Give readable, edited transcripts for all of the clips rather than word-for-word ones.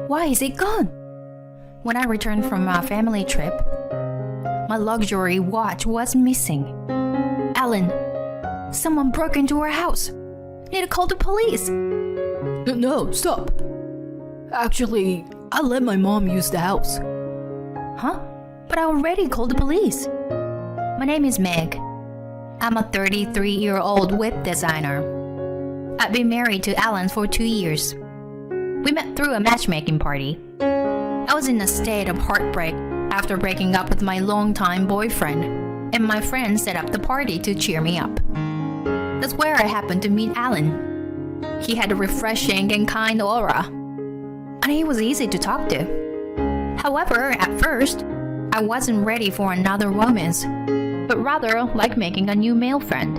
Why is it gone? When I returned from a family trip, my luxury watch was missing. Alan, someone broke into our house. Need to call the police. No, stop. Actually, I let my mom use the house. Huh? But I already called the police. My name is Meg. I'm a 33-year-old web designer. I've been married to Alan for 2 years. We met through a matchmaking party. I was in a state of heartbreak after breaking up with my longtime boyfriend, and my friend set up the party to cheer me up. That's where I happened to meet Alan. He had a refreshing and kind aura, and he was easy to talk to. However, at first, I wasn't ready for another romance, but rather like making a new male friend.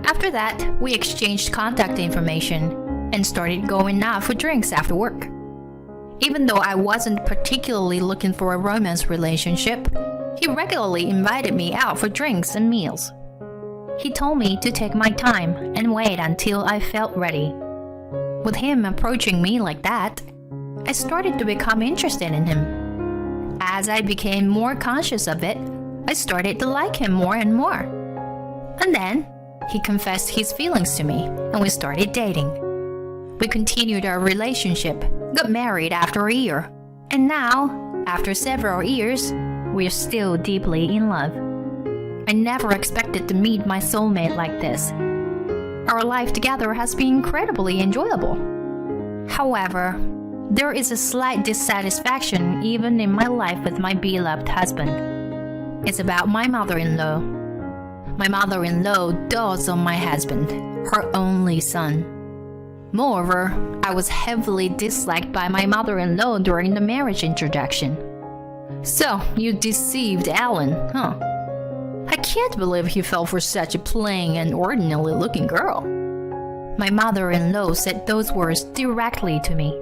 After that, we exchanged contact information and started going out for drinks after work. Even though I wasn't particularly looking for a romance relationship, he regularly invited me out for drinks and meals. He told me to take my time and wait until I felt ready. With him approaching me like that, I started to become interested in him. As I became more conscious of it, I started to like him more and more. And then, he confessed his feelings to me, and we started dating. We continued our relationship, got married after a year, and now, after several years, we're still deeply in love. I never expected to meet my soulmate like this. Our life together has been incredibly enjoyable. However, there is a slight dissatisfaction even in my life with my beloved husband. It's about my mother-in-law. My mother-in-law dotes on my husband, her only son. Moreover, I was heavily disliked by my mother-in-law during the marriage introduction. So, you deceived Alan, huh? I can't believe he fell for such a plain and ordinary-looking girl. My mother-in-law said those words directly to me.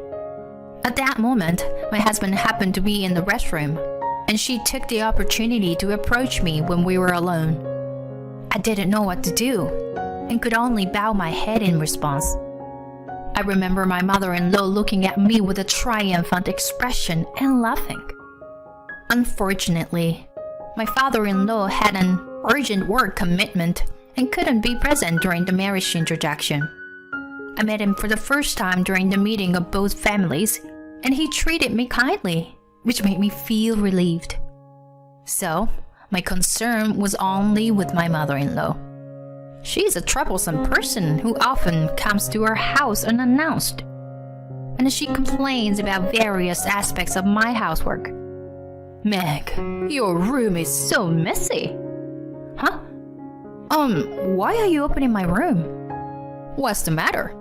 At that moment, my husband happened to be in the restroom, and she took the opportunity to approach me when we were alone. I didn't know what to do, and could only bow my head in response. I remember my mother-in-law looking at me with a triumphant expression and laughing. Unfortunately, my father-in-law had an urgent work commitment and couldn't be present during the marriage introduction. I met him for the first time during the meeting of both families, and he treated me kindly, which made me feel relieved. So, my concern was only with my mother-in-law. She is a troublesome person who often comes to our house unannounced, and she complains about various aspects of my housework. Meg, your room is so messy. Huh? Why are you opening my room? What's the matter?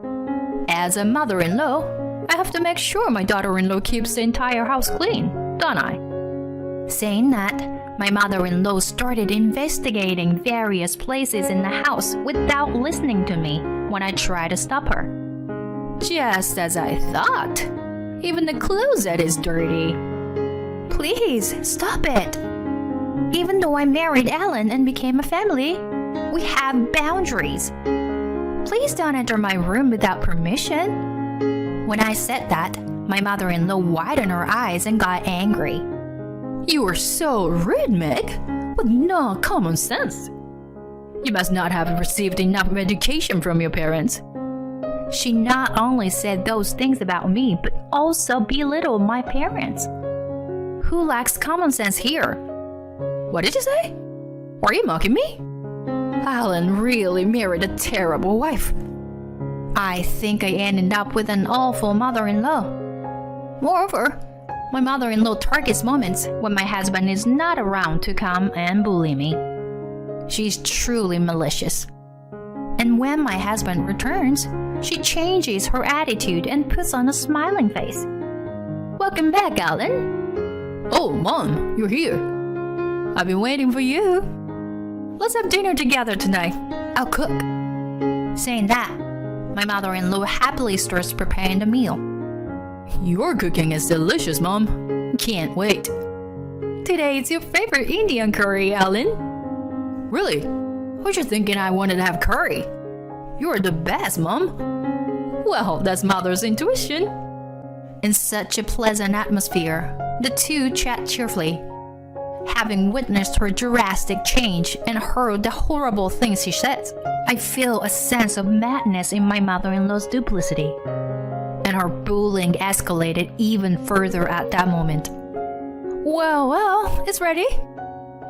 As a mother-in-law, I have to make sure my daughter-in-law keeps the entire house clean, don't I? Saying that, my mother-in-law started investigating various places in the house without listening to me when I tried to stop her. Just as I thought. Even the closet is dirty. Please, stop it. Even though I married Alan and became a family, we have boundaries. Please don't enter my room without permission. When I said that, my mother-in-law widened her eyes and got angry. You are so rude, Meg, with no common sense. You must not have received enough education from your parents. She not only said those things about me, but also belittled my parents. Who lacks common sense here? What did you say? Are you mocking me? Alan really married a terrible wife. I think I ended up with an awful mother-in-law. Moreover, my mother-in-law targets moments when my husband is not around to come and bully me. She's truly malicious. And when my husband returns, she changes her attitude and puts on a smiling face. Welcome back, Alan. Oh, Mom, you're here. I've been waiting for you. Let's have dinner together tonight. I'll cook. Saying that, my mother-in-law happily starts preparing the meal. Your cooking is delicious, Mom. Can't wait. Today it's your favorite Indian curry, Alan. Really? What you thinking I wanted to have curry? You're the best, Mom. Well, that's Mother's intuition. In such a pleasant atmosphere, the two chat cheerfully. Having witnessed her drastic change and heard the horrible things she said, I feel a sense of madness in my mother-in-law's duplicity. And her bullying escalated even further at that moment. Well, it's ready.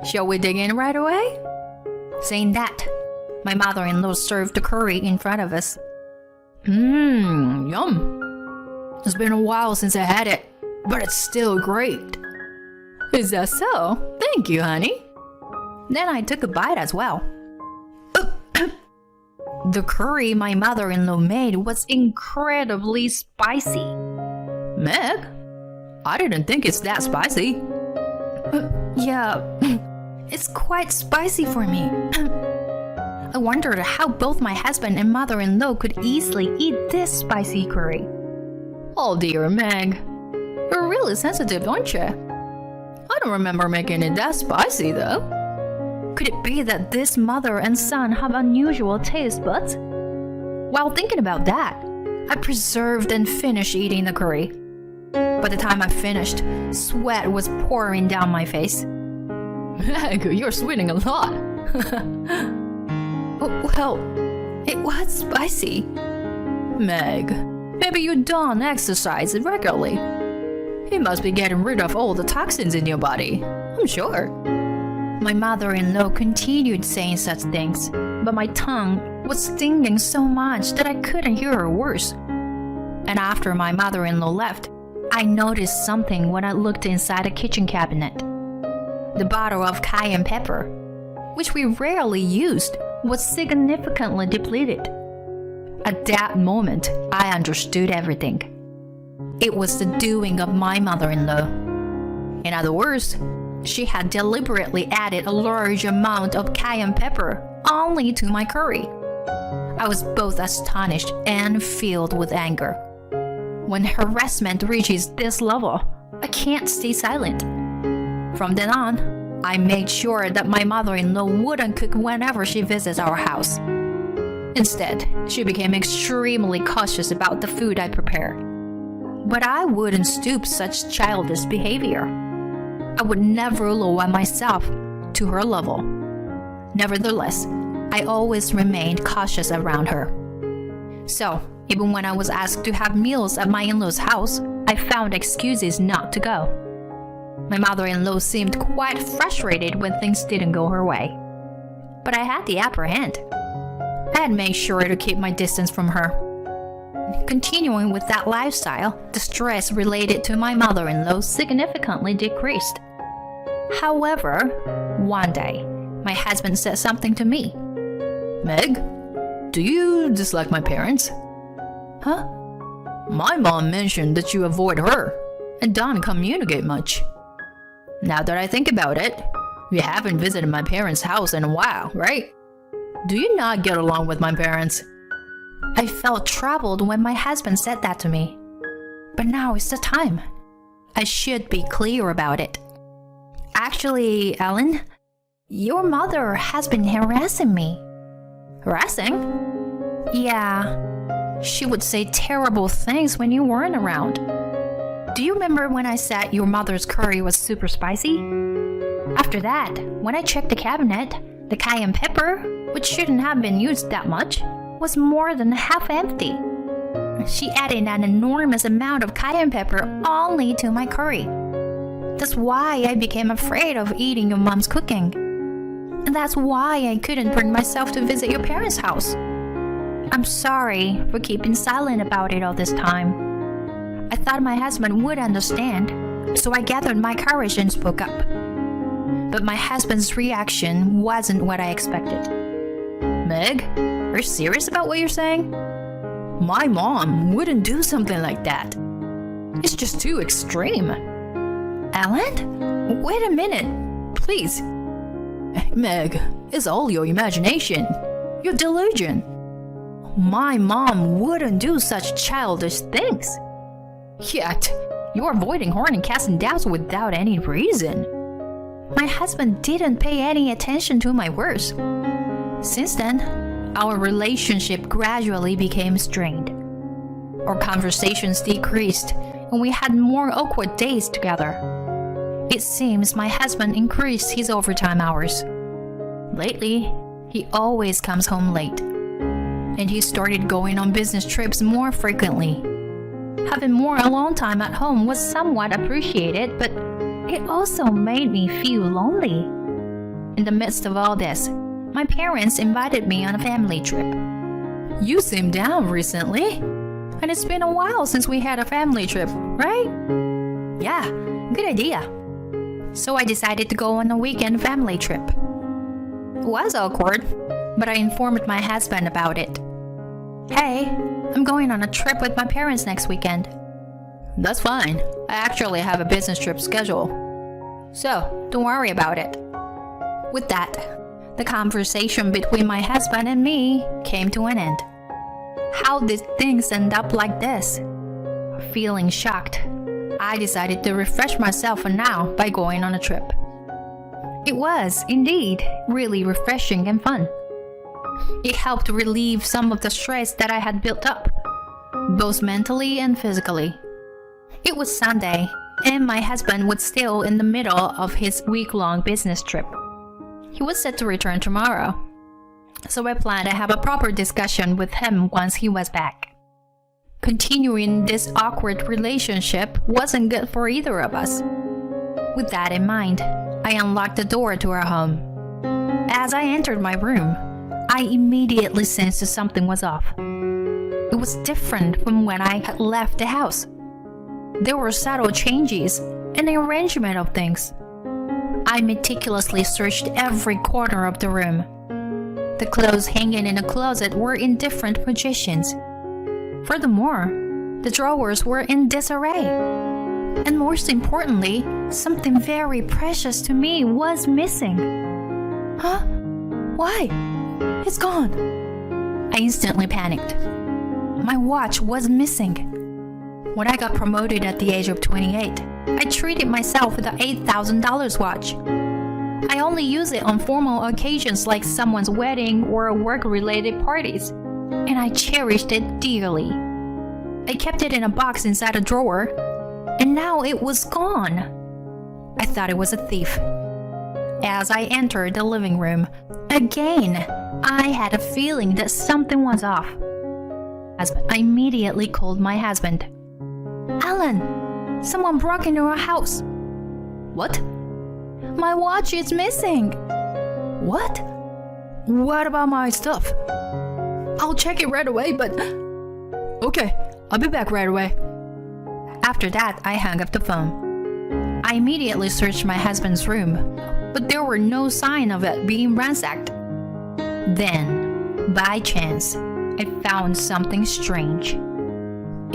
Shall we dig in right away? Saying that, my mother-in-law served the curry in front of us. Yum. It's been a while since I had it, but it's still great. Is that so? Thank you, honey. Then I took a bite as well. The curry my mother-in-law made was incredibly spicy. Meg, I didn't think it's that spicy. Yeah, it's quite spicy for me. I wondered how both my husband and mother-in-law could easily eat this spicy curry. Oh dear, Meg. You're really sensitive, aren't you? I don't remember making it that spicy, though. Could it be that this mother and son have unusual taste buds? While thinking about that, I preserved and finished eating the curry. By the time I finished, sweat was pouring down my face. Meg, you're sweating a lot. Well, it was spicy. Meg, maybe you don't exercise regularly. You must be getting rid of all the toxins in your body, I'm sure. My mother-in-law continued saying such things, but my tongue was stinging so much that I couldn't hear her words. And after my mother-in-law left, I noticed something when I looked inside the kitchen cabinet. The bottle of cayenne pepper, which we rarely used, was significantly depleted. At that moment, I understood everything. It was the doing of my mother-in-law. In other words, she had deliberately added a large amount of cayenne pepper only to my curry. I was both astonished and filled with anger. When harassment reaches this level, I can't stay silent. From then on, I made sure that my mother-in-law wouldn't cook whenever she visits our house. Instead, she became extremely cautious about the food I prepare. But I wouldn't stoop such childish behavior. I would never lower myself to her level. Nevertheless, I always remained cautious around her. So, even when I was asked to have meals at my in-laws' house, I found excuses not to go. My mother-in-law seemed quite frustrated when things didn't go her way. But I had the upper hand. I had made sure to keep my distance from her. Continuing with that lifestyle, the stress related to my mother-in-law significantly decreased. However, one day, my husband said something to me. Meg, do you dislike my parents? Huh? My mom mentioned that you avoid her and don't communicate much. Now that I think about it, you haven't visited my parents' house in a while, right? Do you not get along with my parents? I felt troubled when my husband said that to me. But now is the time. I should be clear about it. Actually, Ellen, your mother has been harassing me. Harassing? Yeah. She would say terrible things when you weren't around. Do you remember when I said your mother's curry was super spicy? After that, when I checked the cabinet, the cayenne pepper, which shouldn't have been used that much, was more than half empty. She added an enormous amount of cayenne pepper only to my curry. That's why I became afraid of eating your mom's cooking. And that's why I couldn't bring myself to visit your parents' house. I'm sorry for keeping silent about it all this time. I thought my husband would understand, so I gathered my courage and spoke up. But my husband's reaction wasn't what I expected. Meg, are you serious about what you're saying? My mom wouldn't do something like that. It's just too extreme. Ellen? Wait a minute, please. Meg, it's all your imagination. Your delusion. My mom wouldn't do such childish things. Yet, you're avoiding her and casting doubts without any reason. My husband didn't pay any attention to my words. Since then, our relationship gradually became strained. Our conversations decreased, and we had more awkward days together. It seems my husband increased his overtime hours. Lately, he always comes home late, and he started going on business trips more frequently. Having more alone time at home was somewhat appreciated, but it also made me feel lonely. In the midst of all this, my parents invited me on a family trip. You seem down recently, and it's been a while since we had a family trip, right? Yeah, good idea. So I decided to go on a weekend family trip. It was awkward, but I informed my husband about it. Hey, I'm going on a trip with my parents next weekend. That's fine. I actually have a business trip scheduled. So, don't worry about it. With that, the conversation between my husband and me came to an end. How did things end up like this? Feeling shocked, I decided to refresh myself for now by going on a trip. It was, indeed, really refreshing and fun. It helped relieve some of the stress that I had built up, both mentally and physically. It was Sunday, and my husband was still in the middle of his week-long business trip. He was set to return tomorrow, so I planned to have a proper discussion with him once he was back. Continuing this awkward relationship wasn't good for either of us. With that in mind, I unlocked the door to our home. As I entered my room, I immediately sensed that something was off. It was different from when I had left the house. There were subtle changes in the arrangement of things. I meticulously searched every corner of the room. The clothes hanging in the closet were in different positions. Furthermore, the drawers were in disarray. And most importantly, something very precious to me was missing. Huh? Why? It's gone. I instantly panicked. My watch was missing. When I got promoted at the age of 28, I treated myself with an $8,000 watch. I only use it on formal occasions like someone's wedding or work-related parties, and I cherished it dearly. I kept it in a box inside a drawer, and now it was gone. I thought it was a thief. As I entered the living room, again, I had a feeling that something was off. I immediately called my husband. Alan, someone broke into our house. What? My watch is missing. What? What about my stuff? I'll check it right away, but... Okay, I'll be back right away. After that, I hung up the phone. I immediately searched my husband's room, but there were no sign of it being ransacked. Then, by chance, I found something strange.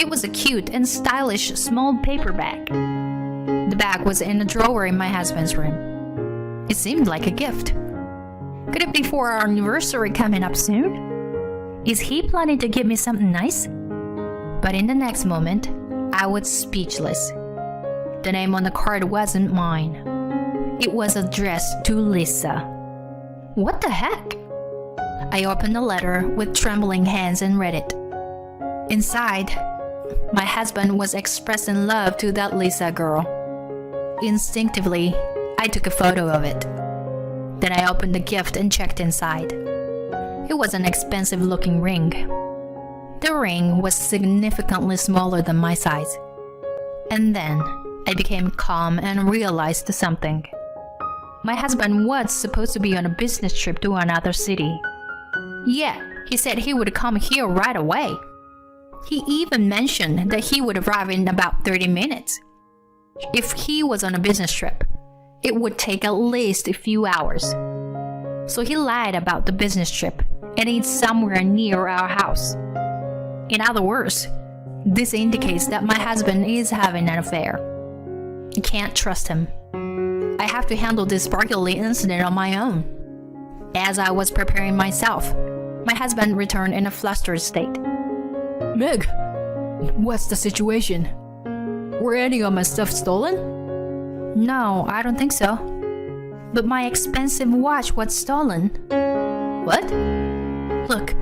It was a cute and stylish small paper bag. The bag was in a drawer in my husband's room. It seemed like a gift. Could it be for our anniversary coming up soon? Is he planning to give me something nice? But in the next moment, I was speechless. The name on the card wasn't mine. It was addressed to Lisa. What the heck? I opened the letter with trembling hands and read it. Inside, my husband was expressing love to that Lisa girl. Instinctively, I took a photo of it. Then I opened the gift and checked inside. It was an expensive-looking ring. The ring was significantly smaller than my size. And then I became calm and realized something. My husband was supposed to be on a business trip to another city. Yeah, he said he would come here right away. He even mentioned that he would arrive in about 30 minutes. If he was on a business trip, it would take at least a few hours. So he lied about the business trip and it's somewhere near our house. In other words, this indicates that my husband is having an affair. I can't trust him. I have to handle this sparkly incident on my own. As I was preparing myself, my husband returned in a flustered state. Meg, what's the situation? Were any of my stuff stolen? No, I don't think so. But my expensive watch was stolen. What? Look,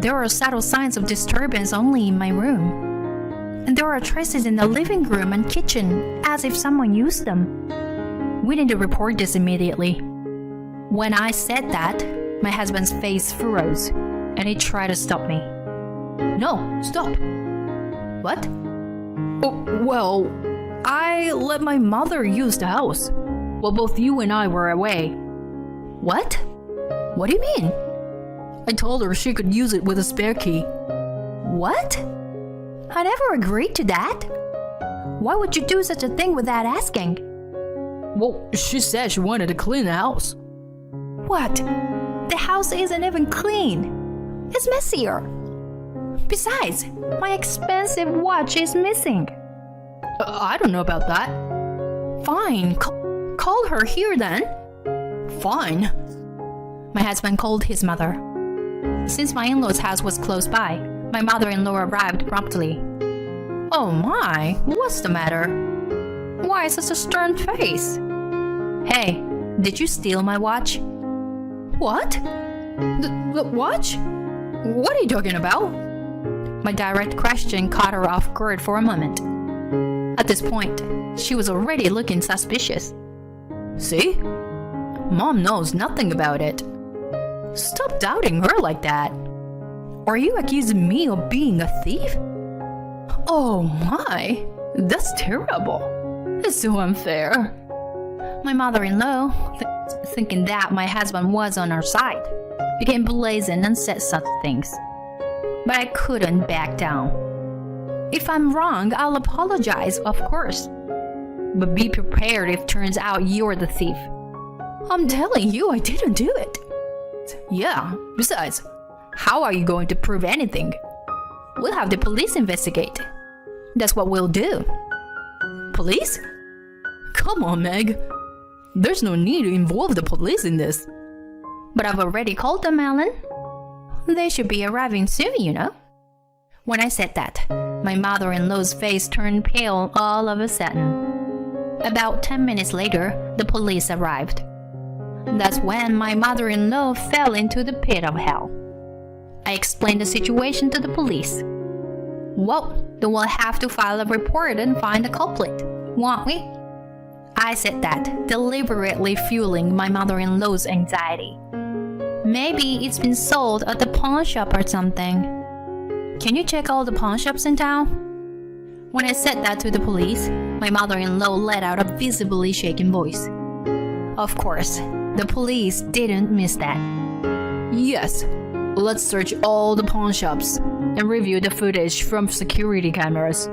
there are subtle signs of disturbance only in my room. And there are traces in the living room and kitchen, as if someone used them. We need to report this immediately. When I said that, my husband's face froze, and he tried to stop me. No, stop. What? Oh, well, I let my mother use the house while both you and I were away. What? What do you mean? I told her she could use it with a spare key. What? I never agreed to that. Why would you do such a thing without asking? Well, she said she wanted to clean the house. What? The house isn't even clean. It's messier. Besides, my expensive watch is missing. I don't know about that. Fine, call her here then. Fine. My husband called his mother. Since my in-laws' house was close by, my mother-in-law arrived promptly. Oh my, what's the matter? Why such a stern face? Hey, did you steal my watch? What? The watch? What are you talking about? My direct question caught her off guard for a moment. At this point, she was already looking suspicious. See? Mom knows nothing about it. Stop doubting her like that. Are you accusing me of being a thief? Oh my, that's terrible. It's so unfair. My mother-in-law, thinking that my husband was on her side, became brazen and said such things. But I couldn't back down. If I'm wrong, I'll apologize, of course. But be prepared if it turns out you're the thief. I'm telling you, I didn't do it. Yeah, besides, how are you going to prove anything? We'll have the police investigate. That's what we'll do. Police? Come on, Meg. There's no need to involve the police in this. But I've already called them, Alan. They should be arriving soon, you know. When I said that, my mother-in-law's face turned pale all of a sudden. About 10 minutes later, the police arrived. That's when my mother-in-law fell into the pit of hell. I explained the situation to the police. Well, then we'll have to file a report and find the culprit, won't we? I said that, deliberately fueling my mother-in-law's anxiety. Maybe it's been sold at the pawn shop or something. Can you check all the pawn shops in town? When I said that to the police, my mother-in-law let out a visibly shaken voice. Of course, the police didn't miss that. Yes, let's search all the pawn shops and review the footage from security cameras.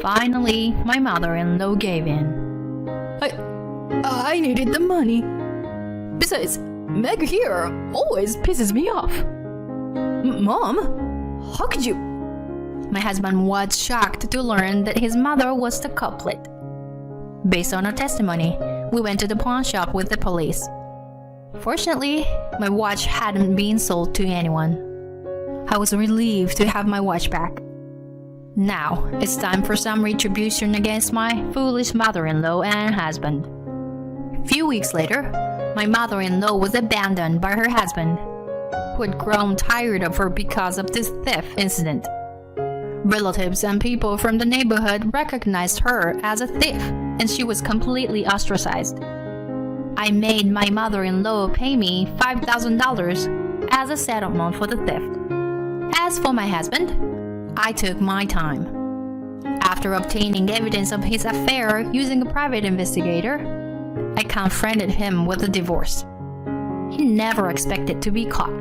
Finally, my mother-in-law gave in. I needed the money. Besides, Meg here always pisses me off. Mom, how could you? My husband was shocked to learn that his mother was the culprit. Based on her testimony, we went to the pawn shop with the police. Fortunately, my watch hadn't been sold to anyone. I was relieved to have my watch back. Now, it's time for some retribution against my foolish mother-in-law and husband. A few weeks later, my mother-in-law was abandoned by her husband, who had grown tired of her because of this theft incident. Relatives and people from the neighborhood recognized her as a thief, and she was completely ostracized. I made my mother-in-law pay me $5,000 as a settlement for the theft. As for my husband, I took my time. After obtaining evidence of his affair using a private investigator, I confronted him with a divorce. He never expected to be caught.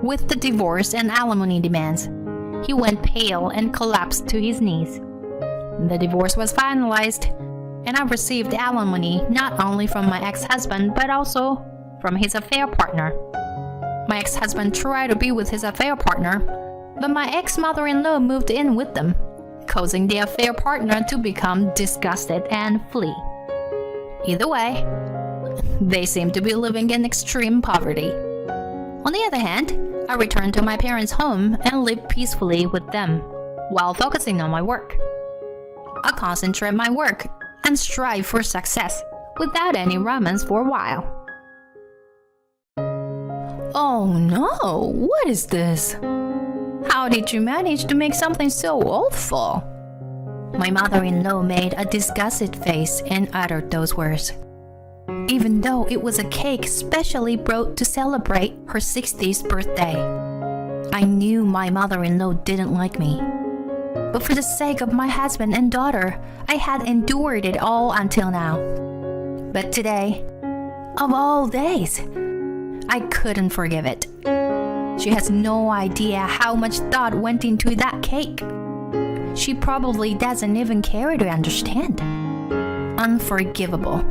With the divorce and alimony demands, he went pale and collapsed to his knees. The divorce was finalized, and I received alimony not only from my ex-husband but also from his affair partner. My ex-husband tried to be with his affair partner, but my ex-mother-in-law moved in with them, causing the affair partner to become disgusted and flee. Either way, they seem to be living in extreme poverty. On the other hand, I returned to my parents' home and lived peacefully with them, while focusing on my work. I concentrate on my work and strive for success without any romance for a while. Oh no, what is this? How did you manage to make something so awful? My mother-in-law made a disgusted face and uttered those words. Even though it was a cake specially brought to celebrate her 60th birthday. I knew my mother-in-law didn't like me. But for the sake of my husband and daughter, I had endured it all until now. But today, of all days, I couldn't forgive it. She has no idea how much thought went into that cake. She probably doesn't even care to understand. Unforgivable.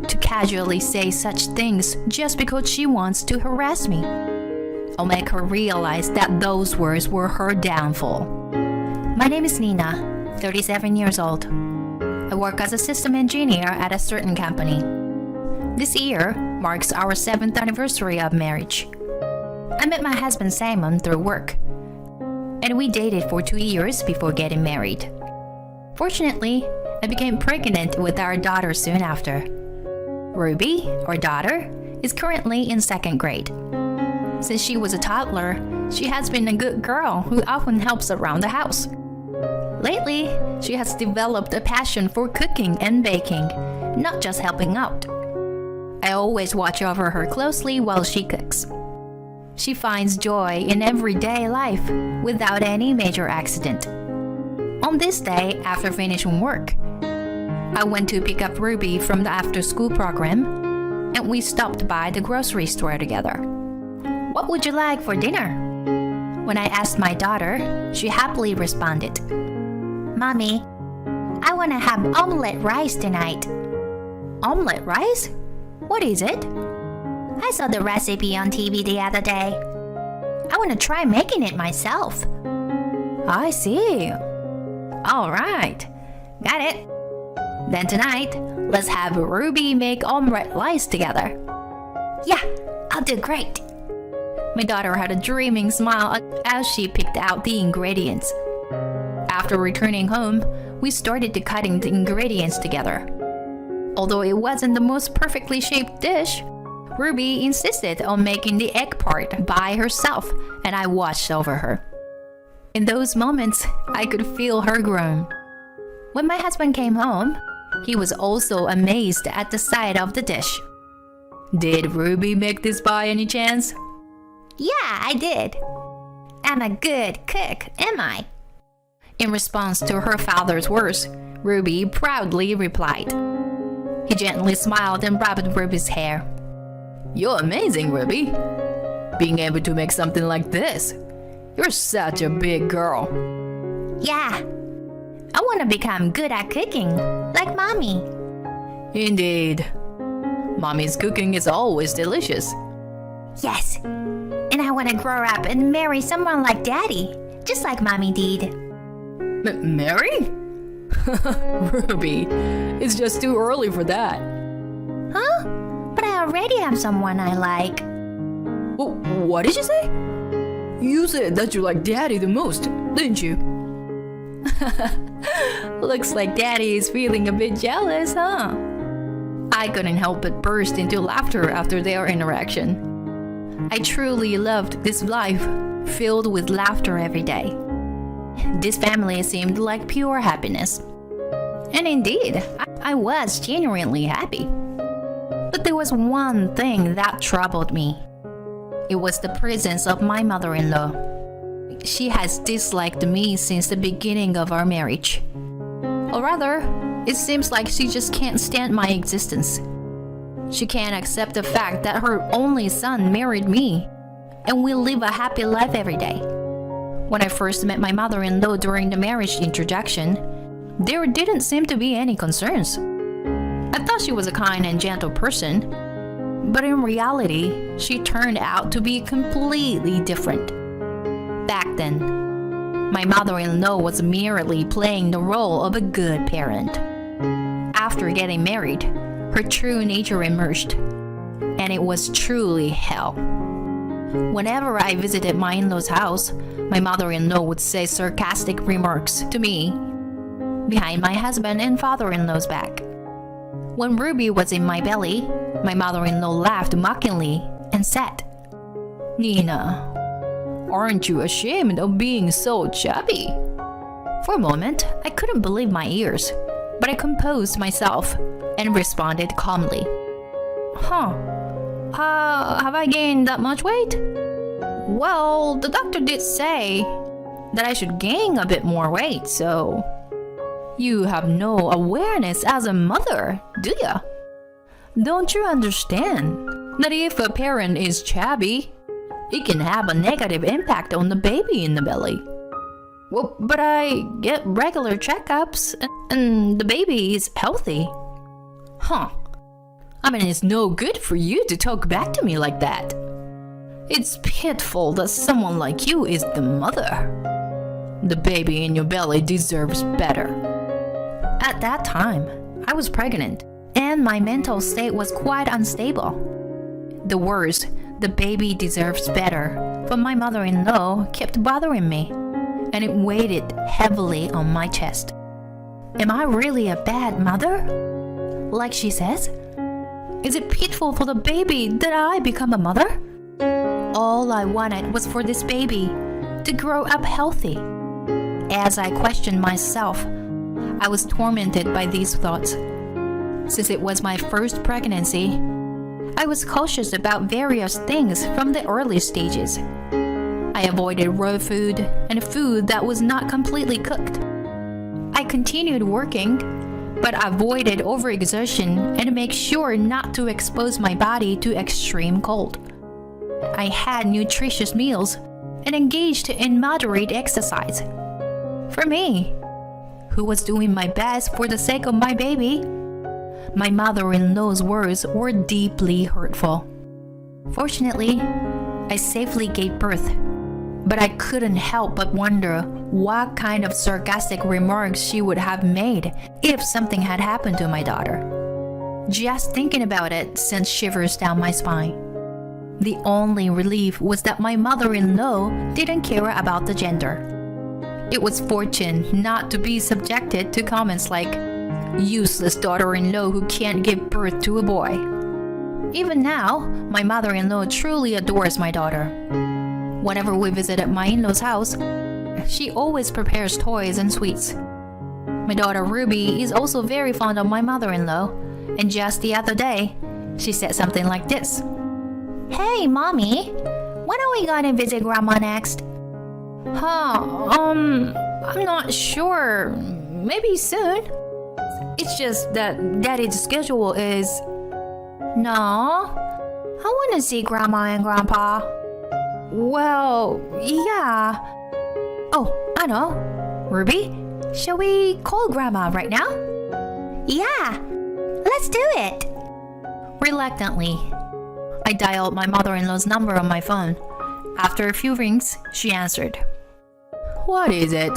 To casually say such things just because she wants to harass me. I'll make her realize that those words were her downfall. My name is Nina, 37 years old. I work as a system engineer at a certain company. This year marks our 7th anniversary of marriage. I met my husband Simon through work, and we dated for 2 years before getting married. Fortunately, I became pregnant with our daughter soon after. Ruby, our daughter, is currently in 2nd grade. Since she was a toddler, she has been a good girl who often helps around the house. Lately, she has developed a passion for cooking and baking, not just helping out. I always watch over her closely while she cooks. She finds joy in everyday life without any major accident. On this day, after finishing work, I went to pick up Ruby from the after-school program, and we stopped by the grocery store together. What would you like for dinner? When I asked my daughter, she happily responded, Mommy, I want to have omelette rice tonight. Omelette rice? What is it? I saw the recipe on TV the other day. I want to try making it myself. I see. All right. Got it. Then tonight, let's have Ruby make omelette rice together. Yeah, I'll do great. My daughter had a dreaming smile as she picked out the ingredients. After returning home, we started to cutting the ingredients together. Although it wasn't the most perfectly shaped dish, Ruby insisted on making the egg part by herself, and I watched over her. In those moments, I could feel her groan. When my husband came home, he was also amazed at the sight of the dish. Did Ruby make this by any chance? Yeah, I did. I'm a good cook, am I? In response to her father's words, Ruby proudly replied. He gently smiled and rubbed Ruby's hair. You're amazing, Ruby. Being able to make something like this. You're such a big girl. Yeah. I want to become good at cooking, like Mommy. Indeed. Mommy's cooking is always delicious. Yes. And I want to grow up and marry someone like Daddy, just like Mommy did. Marry? Ruby, it's just too early for that. Huh? But I already have someone I like. Well, what did you say? You said that you like Daddy the most, didn't you? Looks like Daddy is feeling a bit jealous, huh? I couldn't help but burst into laughter after their interaction. I truly loved this life, filled with laughter every day. This family seemed like pure happiness. And indeed, I was genuinely happy. But there was one thing that troubled me. It was the presence of my mother-in-law. She has disliked me since the beginning of our marriage. Or rather, it seems like she just can't stand my existence. She can't accept the fact that her only son married me, and we live a happy life every day. When I first met my mother-in-law during the marriage introduction, there didn't seem to be any concerns. I thought she was a kind and gentle person, but in reality, she turned out to be completely different. Back then, my mother-in-law was merely playing the role of a good parent. After getting married, her true nature emerged, and it was truly hell. Whenever I visited my in-law's house, my mother-in-law would say sarcastic remarks to me behind my husband and father-in-law's back. When Ruby was in my belly, my mother-in-law laughed mockingly and said, Nina, aren't you ashamed of being so chubby? For a moment, I couldn't believe my ears, but I composed myself and responded calmly. Have I gained that much weight? Well, the doctor did say that I should gain a bit more weight, so... You have no awareness as a mother, do ya? Don't you understand that if a parent is chubby, it can have a negative impact on the baby in the belly? Well, but I get regular checkups and the baby is healthy. I mean, it's no good for you to talk back to me like that. It's pitiful that someone like you is the mother. The baby in your belly deserves better. At that time, I was pregnant, and my mental state was quite unstable. The words, "the baby deserves better," from my mother-in-law kept bothering me, and it weighed heavily on my chest. Am I really a bad mother? Like she says? Is it pitiful for the baby that I become a mother? All I wanted was for this baby to grow up healthy. As I questioned myself, I was tormented by these thoughts. Since it was my first pregnancy, I was cautious about various things from the early stages. I avoided raw food and food that was not completely cooked. I continued working, but avoided overexertion and make sure not to expose my body to extreme cold. I had nutritious meals and engaged in moderate exercise. For me, who was doing my best for the sake of my baby, my mother-in-law's words were deeply hurtful. Fortunately, I safely gave birth, but I couldn't help but wonder what kind of sarcastic remarks she would have made if something had happened to my daughter. Just thinking about it sent shivers down my spine. The only relief was that my mother-in-law didn't care about the gender. It was fortunate not to be subjected to comments like, "Useless daughter-in-law who can't give birth to a boy." Even now, my mother-in-law truly adores my daughter. Whenever we visit at my in-law's house, she always prepares toys and sweets. My daughter Ruby is also very fond of my mother-in-law, and just the other day, she said something like this. "Hey, Mommy, when are we gonna visit Grandma next?" I'm not sure. Maybe soon. It's just that Daddy's schedule is... No, I want to see Grandma and Grandpa. Well, yeah. Oh, I know. Ruby, shall we call Grandma right now? Yeah, let's do it. Reluctantly, I dialed my mother-in-law's number on my phone. After a few rings, she answered. "What is it?"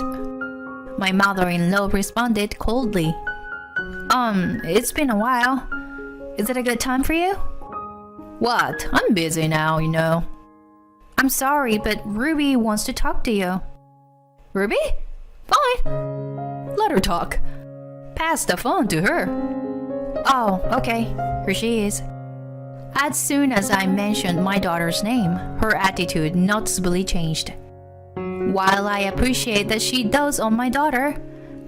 My mother-in-law responded coldly. It's been a while. Is it a good time for you?" "What? I'm busy now, you know." "I'm sorry, but Ruby wants to talk to you." "Ruby? Fine. Let her talk. Pass the phone to her." "Oh, okay. Here she is." As soon as I mentioned my daughter's name, her attitude noticeably changed. While I appreciate that she does on my daughter,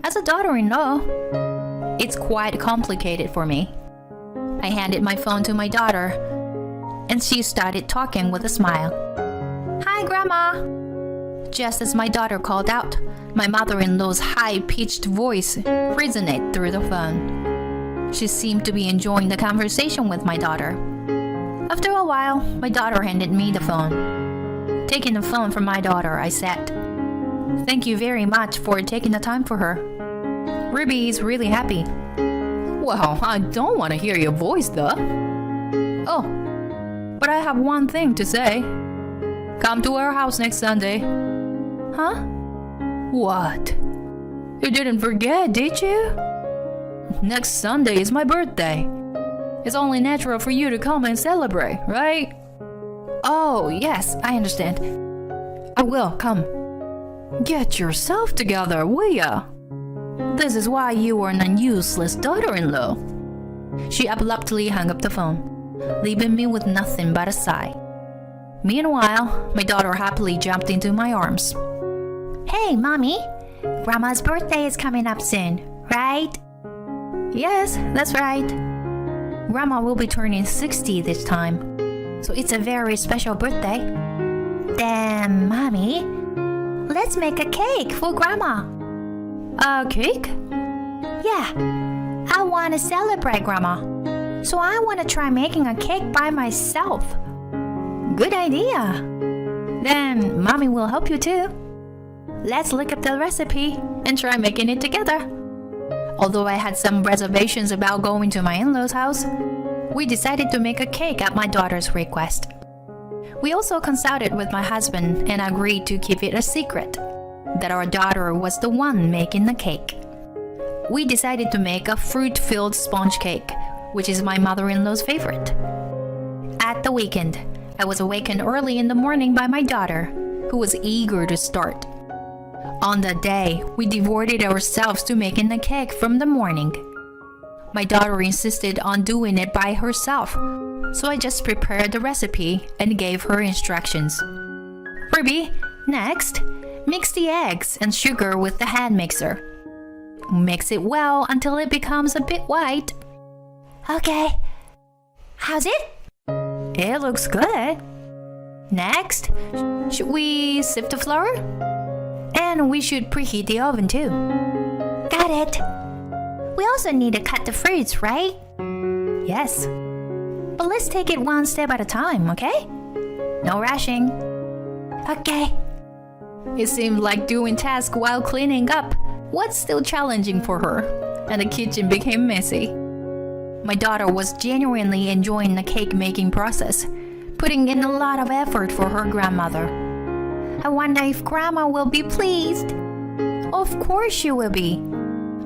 as a daughter-in-law, it's quite complicated for me. I handed my phone to my daughter, and she started talking with a smile. "Hi, Grandma." Just as my daughter called out, my mother-in-law's high-pitched voice resonated through the phone. She seemed to be enjoying the conversation with my daughter. After a while, my daughter handed me the phone. Taking the phone from my daughter, I said, "Thank you very much for taking the time for her. Ruby is really happy." "Well, I don't want to hear your voice, though." "Oh, but I have one thing to say. Come to our house next Sunday." "Huh? What? You didn't forget, did you? Next Sunday is my birthday. It's only natural for you to come and celebrate, right?" "Oh, yes, I understand. I will come." "Get yourself together, will ya? This is why you are an useless daughter-in-law." She abruptly hung up the phone, leaving me with nothing but a sigh. Meanwhile, my daughter happily jumped into my arms. "Hey, Mommy, Grandma's birthday is coming up soon, right? Yes, that's right. Grandma will be turning 60 this time, so it's a very special birthday. Then, Mommy, let's make a cake for Grandma. A cake? Yeah, I want to celebrate Grandma, so I want to try making a cake by myself. Good idea. Then Mommy will help you too. Let's look up the recipe and try making it together. Although I had some reservations about going to my in-laws' house, we decided to make a cake at my daughter's request. We also consulted with my husband and agreed to keep it a secret that our daughter was the one making the cake. We decided to make a fruit-filled sponge cake, which is my mother-in-law's favorite. At the weekend, I was awakened early in the morning by my daughter, who was eager to start. On that day, we devoted ourselves to making the cake from the morning. My daughter insisted on doing it by herself, so I just prepared the recipe and gave her instructions. Ruby, next, mix the eggs and sugar with the hand mixer. Mix it well until it becomes a bit white. Okay. How's it? It looks good. Next, should we sift the flour? And we should preheat the oven too. Got it. We also need to cut the fruits, right? Yes. But let's take it one step at a time, okay? No rushing. Okay. It seemed like doing tasks while cleaning up was still challenging for her, and the kitchen became messy. My daughter was genuinely enjoying the cake-making process, putting in a lot of effort for her grandmother. I wonder if Grandma will be pleased. Of course she will be.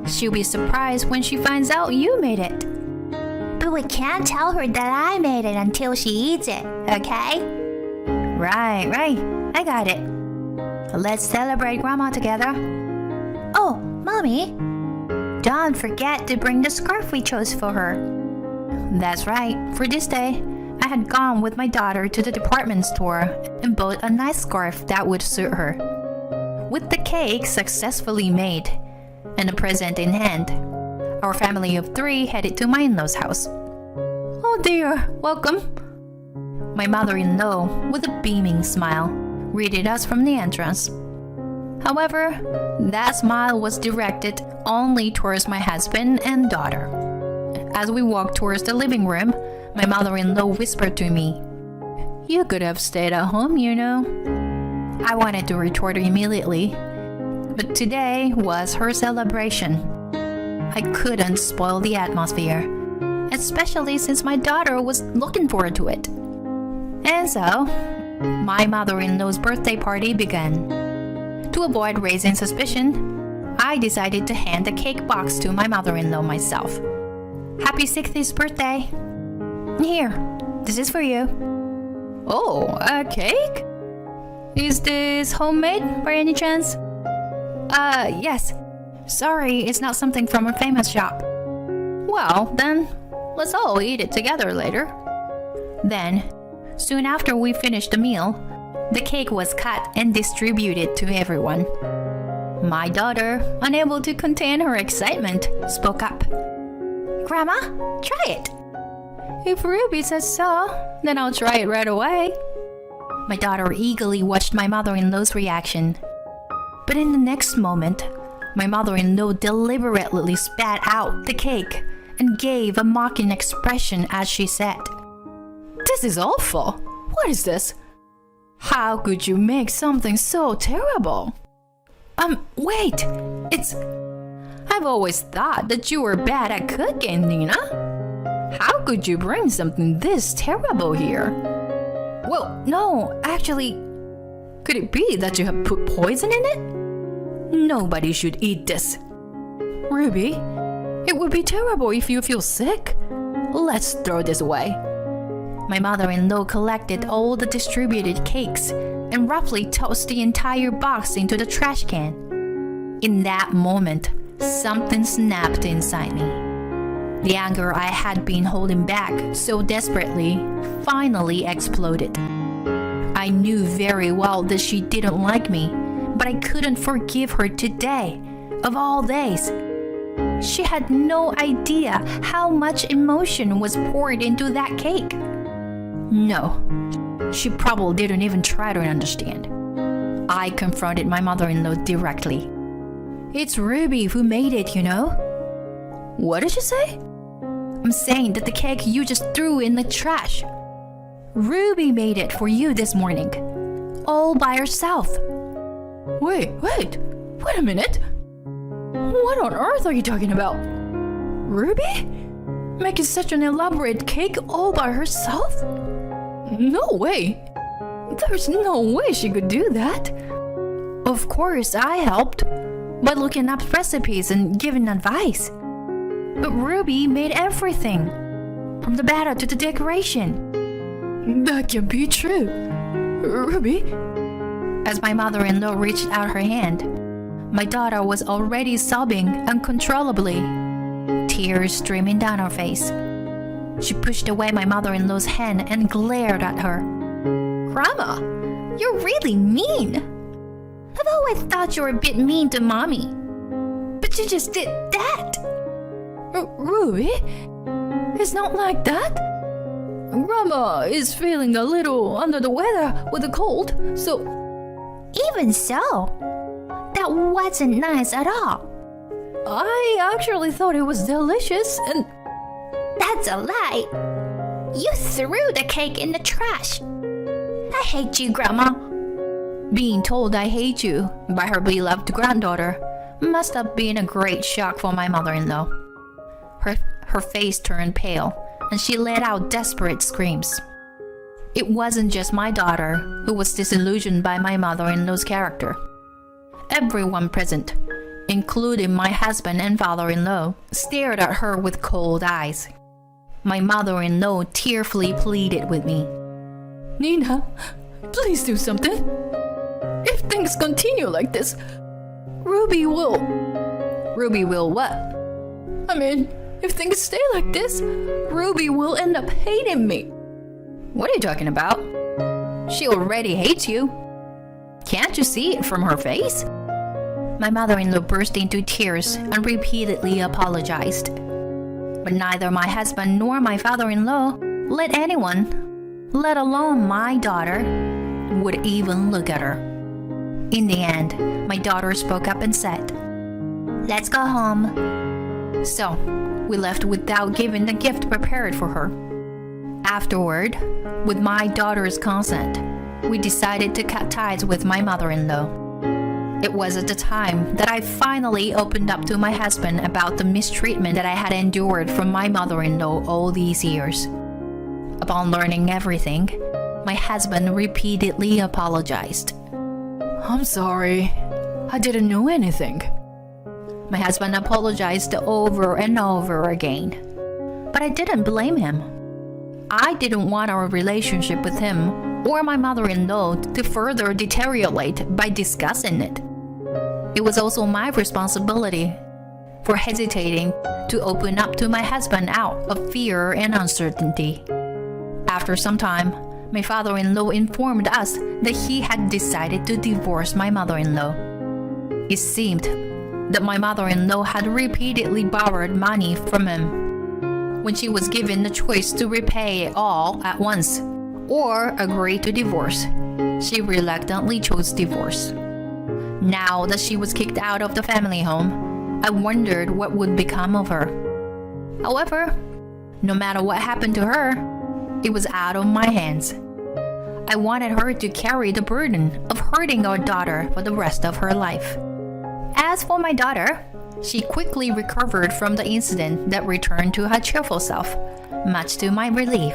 She'll be surprised when she finds out you made it. But we can't tell her that I made it until she eats it, okay? Right. I got it. Let's celebrate Grandma together. Oh, Mommy, don't forget to bring the scarf we chose for her. That's right. For this day, I had gone with my daughter to the department store and bought a nice scarf that would suit her. With the cake successfully made and a present in hand, our family of 3 headed to my in-laws' house. Oh dear, welcome. My mother-in-law, with a beaming smile, greeted us from the entrance. However, that smile was directed only towards my husband and daughter. As we walked towards the living room, my mother-in-law whispered to me, "You could have stayed at home, you know." I wanted to retort immediately, but today was her celebration. I couldn't spoil the atmosphere, especially since my daughter was looking forward to it. And so, my mother-in-law's birthday party began. To avoid raising suspicion, I decided to hand the cake box to my mother-in-law myself. "Happy 60th birthday. Here, this is for you." Oh, a cake? Is this homemade by any chance? Yes. Sorry, it's not something from a famous shop. Well, then, let's all eat it together later. Then, soon after we finished the meal, the cake was cut and distributed to everyone. My daughter, unable to contain her excitement, spoke up. Grandma, try it. If Ruby says so, then I'll try it right away. My daughter eagerly watched my mother-in-law's reaction. But in the next moment, my mother-in-law deliberately spat out the cake and gave a mocking expression as she said, "This is awful. What is this? How could you make something so terrible?" Wait, I've always thought that you were bad at cooking, Nina. How could you bring something this terrible here? Well, no, actually, could it be that you have put poison in it? Nobody should eat this. Ruby, it would be terrible if you feel sick. Let's throw this away. My mother-in-law collected all the distributed cakes and roughly tossed the entire box into the trash can. In that moment, something snapped inside me. The anger I had been holding back so desperately finally exploded. I knew very well that she didn't like me, but I couldn't forgive her today, of all days. She had no idea how much emotion was poured into that cake. No, she probably didn't even try to understand. I confronted my mother-in-law directly. It's Ruby who made it, you know. What did you say? I'm saying that the cake you just threw in the trash. Ruby made it for you this morning, all by herself. Wait a minute. What on earth are you talking about? Ruby? Making such an elaborate cake all by herself? No way. There's no way she could do that. Of course, I helped by looking up recipes and giving advice. But Ruby made everything, from the batter to the decoration. That can't be true. Ruby? As my mother-in-law reached out her hand, my daughter was already sobbing uncontrollably, tears streaming down her face. She pushed away my mother-in-law's hand and glared at her. Grandma, you're really mean. I've always thought you were a bit mean to Mommy. But you just did that. Ruby? It's not like that. Grandma is feeling a little under the weather with a cold, so... Even so, that wasn't nice at all. I actually thought it was delicious and... That's a lie. You threw the cake in the trash. I hate you, Grandma. Being told I hate you by her beloved granddaughter must have been a great shock for my mother-in-law. Her face turned pale, and she let out desperate screams. It wasn't just my daughter who was disillusioned by my mother-in-law's character. Everyone present, including my husband and father-in-law, stared at her with cold eyes. My mother-in-law tearfully pleaded with me. Nina, please do something. If things continue like this, Ruby will... Ruby will what? I mean, if things stay like this, Ruby will end up hating me. What are you talking about? She already hates you. Can't you see it from her face? My mother-in-law burst into tears and repeatedly apologized. But neither my husband nor my father-in-law let anyone, let alone my daughter, would even look at her. In the end, my daughter spoke up and said, "Let's go home." So, we left without giving the gift prepared for her. Afterward, with my daughter's consent, we decided to cut ties with my mother-in-law. It was at the time that I finally opened up to my husband about the mistreatment that I had endured from my mother-in-law all these years. Upon learning everything, my husband repeatedly apologized. I'm sorry. I didn't know anything. My husband apologized over and over again. But I didn't blame him. I didn't want our relationship with him or my mother-in-law to further deteriorate by discussing it. It was also my responsibility for hesitating to open up to my husband out of fear and uncertainty. After some time, my father-in-law informed us that he had decided to divorce my mother-in-law. It seemed that my mother-in-law had repeatedly borrowed money from him. When she was given the choice to repay it all at once or agree to divorce, she reluctantly chose divorce. Now that she was kicked out of the family home, I wondered what would become of her. However, no matter what happened to her, it was out of my hands. I wanted her to carry the burden of hurting our daughter for the rest of her life. As for my daughter, she quickly recovered from the incident that returned to her cheerful self, much to my relief.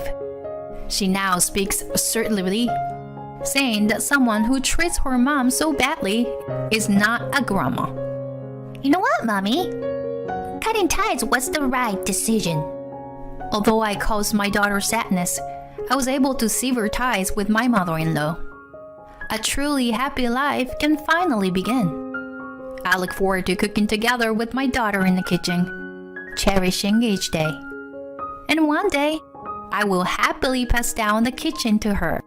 She now speaks assertively, saying that someone who treats her mom so badly is not a grandma. You know what, Mommy? Cutting ties was the right decision. Although I caused my daughter sadness, I was able to sever ties with my mother-in-law. A truly happy life can finally begin. I look forward to cooking together with my daughter in the kitchen, cherishing each day. And one day, I will happily pass down the kitchen to her.